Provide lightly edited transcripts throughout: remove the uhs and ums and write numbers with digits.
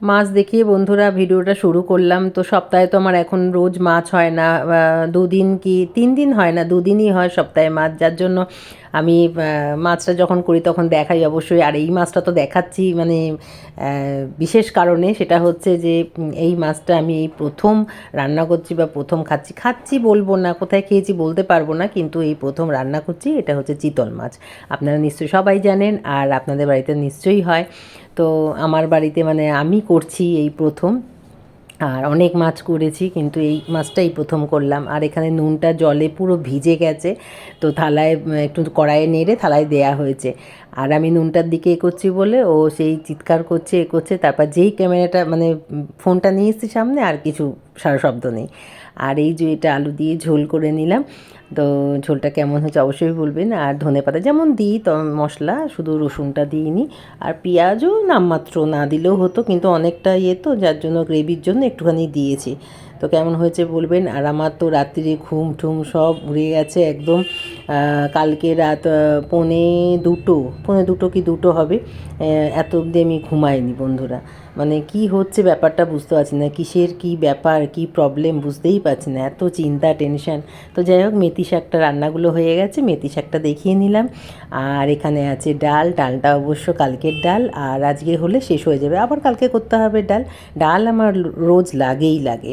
মাছ দেখিয়ে বন্ধুরা ভিডিওটা শুরু করলাম। তো সপ্তাহে তো আমার এখন রোজ মাছ হয় না, 2 দিন কি 3 দিন হয় না, 2 দিনই হয় সপ্তাহে মাছ, যার জন্য আমি মাছটা যখন করি তখন দেখাই অবশ্যই। আর এই মাছটা তো দেখাচ্ছি মানে বিশেষ কারণে, সেটা হচ্ছে যে এই মাছটা আমি এই প্রথম রান্না করছি বা প্রথম খাচ্ছি। খাচ্ছি বলবো না, কোথায় খেয়েছি বলতে পারবো না, কিন্তু এই প্রথম রান্না করছি। এটা হচ্ছে চিতল মাছ। আপনারা নিশ্চয়ই সবাই জানেন, আর আপনাদের বাড়িতে নিশ্চয়ই হয়। তো আমার বাড়িতে মানে আমি করছি এই প্রথম। আর অনেক মাছ করেছি, কিন্তু এই মাছটাই প্রথম করলাম। আর এখানে নুনটা জলে পুরো ভিজে গেছে, তো থালায় একটু কড়াইয়ে নেড়ে থালায় দেয়া হয়েছে। আর আমি নুনটার দিকে করছি বলে ও সেই চিৎকার করছে করছে, তারপর যেই ক্যামেরাটা মানে ফোনটা নিয়ে এসেছি সামনে, আর কিছু সারা শব্দ নেই। আর এই যে এটা আলু দিয়ে ঝোল করে নিলাম। তো ঝোলটা কেমন হয়েছে অবশ্যই বলবেন। আর ধনেপাতা যেমন দিই তো মশলা, শুধু রসুনটা দিইনি। আর পেঁয়াজও নামমাত্র, না দিলেও হতো, কিন্তু অনেকটা ইয়ে তো, যার জন্য গ্রেভির জন্য একটুখানি দিয়েছি। তো কেমন হয়েছে বলবেন। আর আমার তো রাত্রিরে ঘুম ঠুম সব উড়ে গেছে একদম। কালকে রাত পৌনে দুটো কি দুটো হবে, এত অবধি আমি ঘুমাইনি বন্ধুরা। মানে কি হচ্ছে ব্যাপারটা বুঝতে পারছি না, কিসের কি ব্যাপার, কি প্রবলেম বুঝতেই পারছি না, এত চিন্তা টেনশন। তো যাই হোক, মেথি শাকটা রান্নাগুলো হয়ে গেছে, মেথি শাকটা দেখিয়ে নিলাম। আর এখানে আছে ডাল, ডালটা অবশ্য কালকের ডাল, আর আজকে হলে শেষ হয়ে যাবে, আবার কালকে করতে হবে ডাল। ডাল আমার রোজ লাগেই লাগে।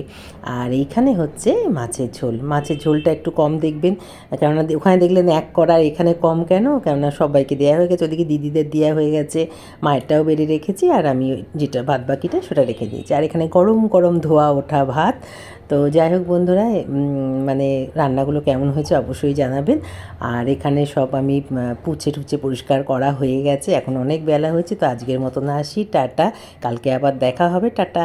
আর এইখানে হচ্ছে মাছের ঝোল, মাছের ঝোলটা একটু কম দেখবেন, কেননা ওখানে দেখলেন এক কড়ার, এখানে কম কেন, কেননা সবাইকে দেওয়া হয়ে গেছে, ওদিকে দিদিদের দেওয়া হয়ে গেছে, মায়েরটাও বেড়ে রেখেছি, আর আমি যেটা ভাত বাকিটা সেটা রেখে দিয়েছি। আর এখানে গরম গরম ধোয়া ওঠা ভাত। তো যাই হোক বন্ধুরা, মানে রান্নাগুলো কেমন হয়েছে অবশ্যই জানাবেন। আর এখানে সব আমি পুছে টুছে পরিষ্কার করা হয়ে গেছে, এখন অনেক বেলা হয়েছে, তো আজকের মতন আসি, টাটা। কালকে আবার দেখা হবে, টাটা।